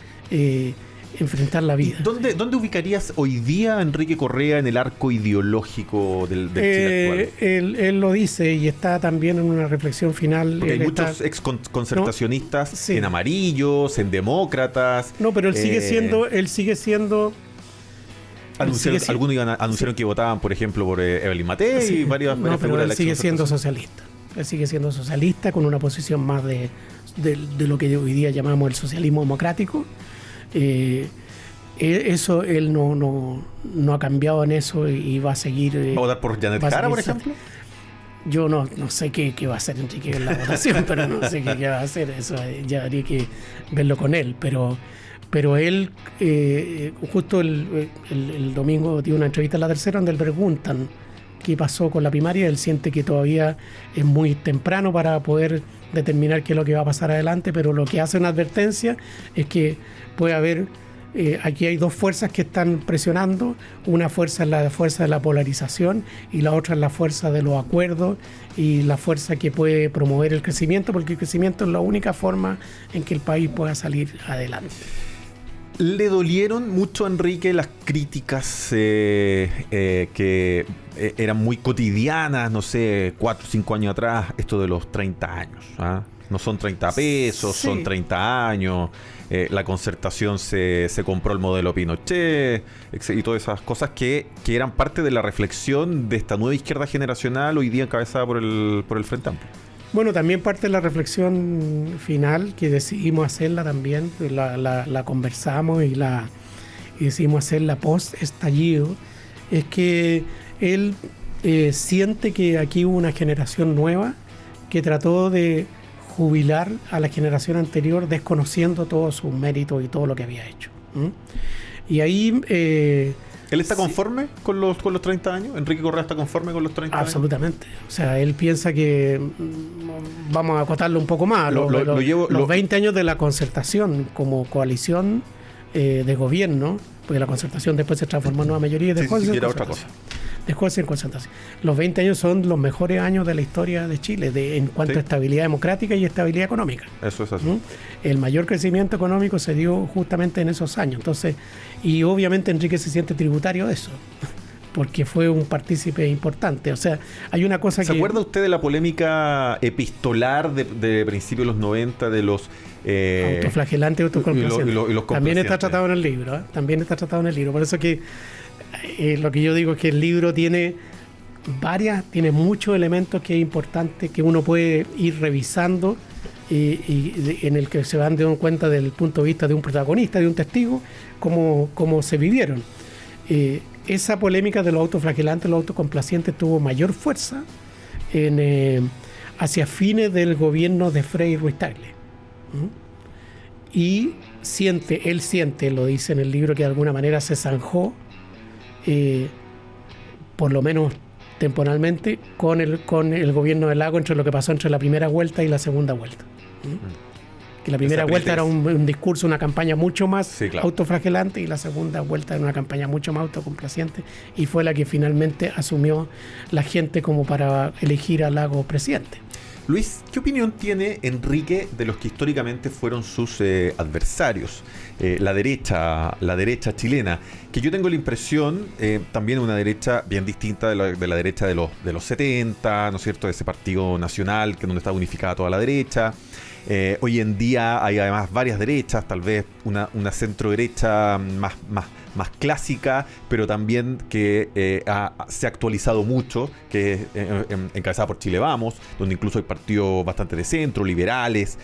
la vida. ¿Dónde ubicarías hoy día a Enrique Correa en el arco ideológico del Chile actual? Él lo dice, y está también en una reflexión final. Porque hay muchos ex-concertacionistas en amarillos, en demócratas. No, pero él sigue siendo. Algunos anunciaron que votaban, por ejemplo, por Evelyn Matei y varias figuras de la él sigue siendo socialista. Él sigue siendo socialista con una posición más de lo que hoy día llamamos el socialismo democrático. Eso él no ha cambiado en eso y va a seguir. ¿Va a votar por Janet Jara, por ejemplo? Yo no sé qué va a hacer Enrique en la votación, pero no sé qué va a hacer. Eso ya habría que verlo con él. Pero él, justo el domingo, dio una entrevista a La Tercera donde le preguntan qué pasó con la primaria. Él siente que todavía es muy temprano para poder determinar qué es lo que va a pasar adelante, pero lo que hace una advertencia es que puede haber aquí hay dos fuerzas que están presionando. Una fuerza es la fuerza de la polarización y la otra es la fuerza de los acuerdos y la fuerza que puede promover el crecimiento, porque el crecimiento es la única forma en que el país pueda salir adelante. ¿Le dolieron mucho a Enrique las críticas que eran muy cotidianas, no sé, 4 o 5 años atrás, esto de los 30 años? ¿Ah? No son 30 pesos, sí, son 30 años. La Concertación se compró el modelo Pinochet y todas esas cosas que eran parte de la reflexión de esta nueva izquierda generacional hoy día encabezada por el Frente Amplio? Bueno, también parte de la reflexión final que decidimos hacerla también, la conversamos y decidimos hacerla post-estallido, es que él siente que aquí hubo una generación nueva que trató de jubilar a la generación anterior desconociendo todos sus méritos y todo lo que había hecho. Y ahí... ¿Él está conforme con los 30 años? ¿Enrique Correa está conforme con los 30 años? Absolutamente. O sea, él piensa que, vamos a acotarlo un poco más, los 20 años de la Concertación como coalición de gobierno, porque la Concertación después se transformó en una mayoría y dejó de ser otra cosa. Dejó de ser Concertación. Los 20 años son los mejores años de la historia de Chile en cuanto a estabilidad democrática y estabilidad económica. Eso es así. El mayor crecimiento económico se dio justamente en esos años. Entonces, y obviamente Enrique se siente tributario de eso, porque fue un partícipe importante. O sea, hay una cosa ¿Se acuerda usted de la polémica epistolar de principios de los 90 de los... autoflagelante y autocomplaciente? Los También está tratado en el libro, ¿eh? También está tratado en el libro. Por eso que lo que yo digo es que el libro tiene muchos elementos que es importante que uno puede ir revisando y en el que se van dando cuenta del punto de vista de un protagonista, de un testigo, cómo se vivieron. Esa polémica de los autoflagelantes, los autocomplacientes tuvo mayor fuerza hacia fines del gobierno de Frei Ruiz-Tagle. Y él siente, lo dice en el libro, que de alguna manera se zanjó, por lo menos temporalmente, con el gobierno de Lagos entre lo que pasó entre la primera vuelta y la segunda vuelta. Que la primera vuelta era un discurso, una campaña mucho más autoflagelante, y la segunda vuelta era una campaña mucho más autocomplaciente, y fue la que finalmente asumió la gente como para elegir a Lagos presidente. Luis, ¿qué opinión tiene Enrique de los que históricamente fueron sus adversarios? La derecha chilena, que yo tengo la impresión, también una derecha bien distinta de la derecha de los 70, ¿no es cierto?, de ese partido nacional que donde está unificada toda la derecha. Hoy en día hay además varias derechas, tal vez una centro derecha más clásica, pero también que se ha actualizado mucho, que es encabezada por Chile Vamos, donde incluso hay partidos bastante de centro, liberales,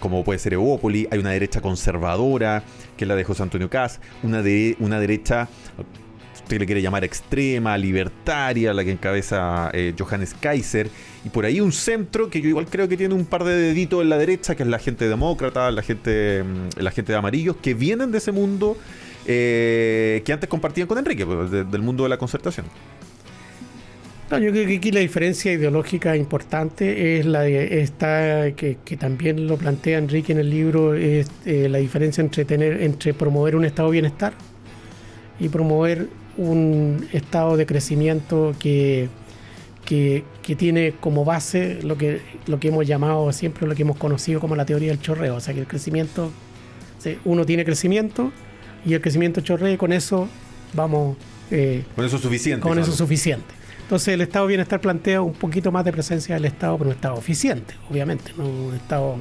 como puede ser Evópoli. Hay una derecha conservadora, que es la de José Antonio Kast, una derecha, usted le quiere llamar extrema, libertaria, la que encabeza Johannes Kaiser, y por ahí un centro que yo igual creo que tiene un par de deditos en la derecha, que es la gente demócrata, la gente de amarillos, que vienen de ese mundo que antes compartían con Enrique, pues, del mundo de la Concertación. No, yo creo que aquí la diferencia ideológica importante es la de que también lo plantea Enrique en el libro, es la diferencia entre promover un estado de bienestar y promover un estado de crecimiento que tiene como base lo que hemos llamado siempre, lo que hemos conocido como la teoría del chorreo. O sea, que el crecimiento, uno tiene crecimiento y el crecimiento chorrea, y con eso vamos... con eso es suficiente. Con eso es suficiente. Entonces el estado de bienestar plantea un poquito más de presencia del Estado, pero un Estado eficiente, obviamente, no un Estado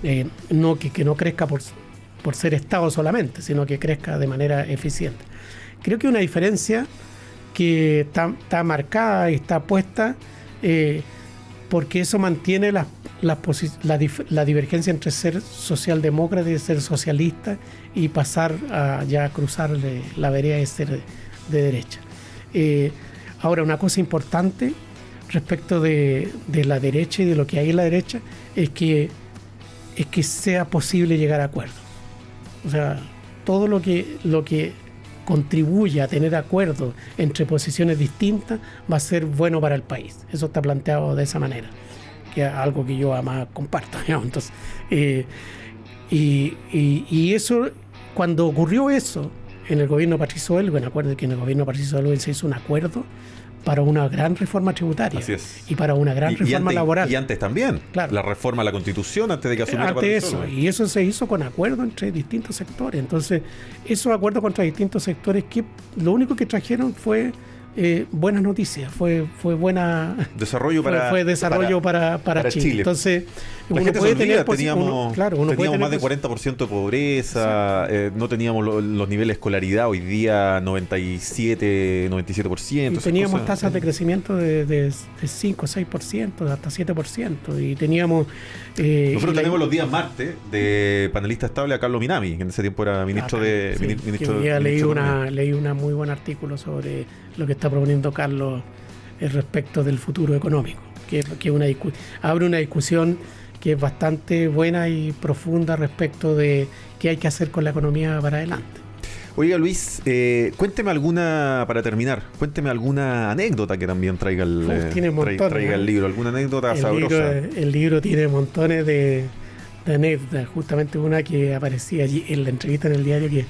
que no crezca por ser Estado solamente, sino que crezca de manera eficiente. Creo que una diferencia que está marcada y está puesta porque eso mantiene la divergencia entre ser socialdemócrata y ser socialista, y pasar a ya cruzar la vereda de ser de derecha. Ahora, una cosa importante respecto de la derecha y de lo que hay en la derecha es que sea posible llegar a acuerdos. O sea, todo lo que contribuye a tener acuerdos entre posiciones distintas va a ser bueno para el país. Eso está planteado de esa manera, que es algo que yo además comparto, ¿no? Entonces, y eso cuando ocurrió eso en el gobierno de Patricio Aylwin, acuérdense que en el gobierno de Patricio Aylwin se hizo un acuerdo para una gran reforma tributaria. Así es. Y para una gran reforma antes, laboral. Y antes también. Claro. La reforma a la Constitución antes de que asumiera Antes Patricio eso. Aylwin. Y eso se hizo con acuerdo entre distintos sectores. Entonces, esos acuerdos contra distintos sectores, que lo único que trajeron fue buenas noticias, fue buena desarrollo para Chile. Entonces, la uno gente puede tener teníamos más de 40% de pobreza, no teníamos los niveles de escolaridad, hoy día 97%. Y teníamos tasas de crecimiento de 5 o 6%, de hasta 7%. Y teníamos... nosotros tenemos los días martes de panelista estable a Carlos Minami, que en ese tiempo era ministro de... Sí, ministro, leí un muy buen artículo sobre lo que está proponiendo Carlos respecto del futuro económico, que abre una discusión que es bastante buena y profunda respecto de qué hay que hacer con la economía para adelante. Oiga, Luis, cuénteme alguna, para terminar, cuénteme alguna anécdota que también traiga el libro, alguna anécdota sabrosa. El libro tiene montones de anécdotas, justamente una que aparecía allí en la entrevista en el diario, que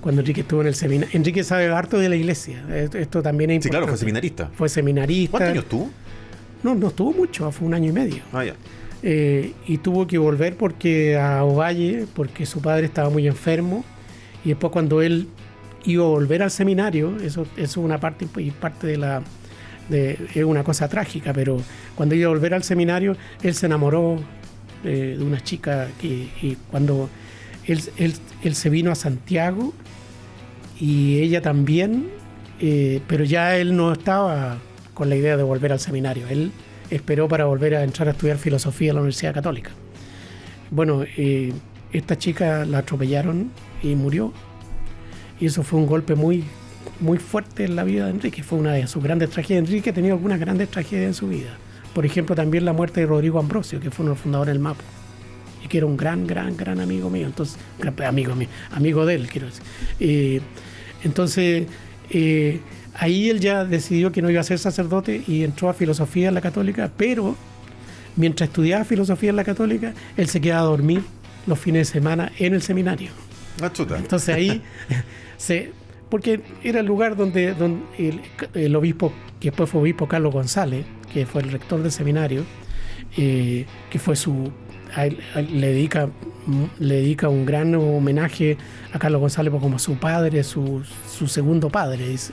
cuando Enrique estuvo en el seminario. Enrique sabe harto de la iglesia, esto también es importante. Sí, claro, fue seminarista. ¿Cuántos años estuvo? No estuvo mucho, fue 1 año y medio. Ah, ya. Y tuvo que volver a Ovalle, porque su padre estaba muy enfermo, y después cuando él iba a volver al seminario, eso es una parte es una cosa trágica, pero cuando iba a volver al seminario, él se enamoró de una chica, y cuando él se vino a Santiago, y ella también, pero ya él no estaba con la idea de volver al seminario. Él esperó para volver a entrar a estudiar filosofía en la Universidad Católica. Bueno, esta chica la atropellaron y murió, y eso fue un golpe muy, muy fuerte en la vida de Enrique. Fue una de sus grandes tragedias. Enrique ha tenido algunas grandes tragedias en su vida. Por ejemplo, también la muerte de Rodrigo Ambrosio, que fue uno de los fundadores del MAPO, y que era un gran amigo mío. Entonces, amigo de él, quiero decir. Entonces, ahí él ya decidió que no iba a ser sacerdote y entró a filosofía en la Católica, pero mientras estudiaba filosofía en la Católica, él se quedaba a dormir los fines de semana en el seminario. Entonces ahí, porque era el lugar donde el obispo, que después fue obispo Carlos González, que fue el rector del seminario, que fue le dedica un gran homenaje a Carlos González como su padre, su segundo padre, dice.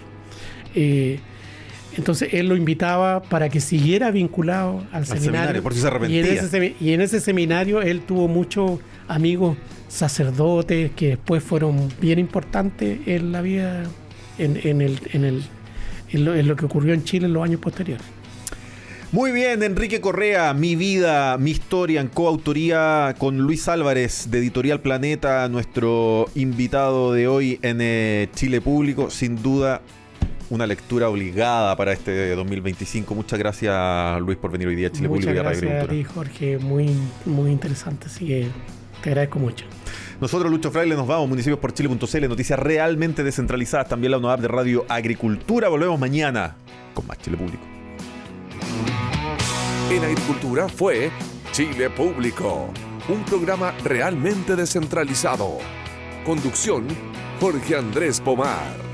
Entonces él lo invitaba para que siguiera vinculado al seminario, porque se arrepentía. Y en ese seminario él tuvo muchos amigos sacerdotes que después fueron bien importantes en la vida, en lo que ocurrió en Chile en los años posteriores. Muy bien, Enrique Correa, Mi vida, mi historia, en coautoría con Luis Álvarez de Editorial Planeta, nuestro invitado de hoy en Chile Público. Sin duda, una lectura obligada para este 2025. Muchas gracias, Luis, por venir hoy día a Chile Público y a Radio Agricultura. Muchas gracias a ti, Jorge, muy, muy interesante, así que te agradezco mucho. Nosotros, Lucho Fraile, nos vamos. Municipios.chile.cl, noticias realmente descentralizadas, también la nueva app de Radio Agricultura. Volvemos mañana con más Chile Público. En Agricultura fue Chile Público, un programa realmente descentralizado. Conducción, Jorge Andrés Pomar.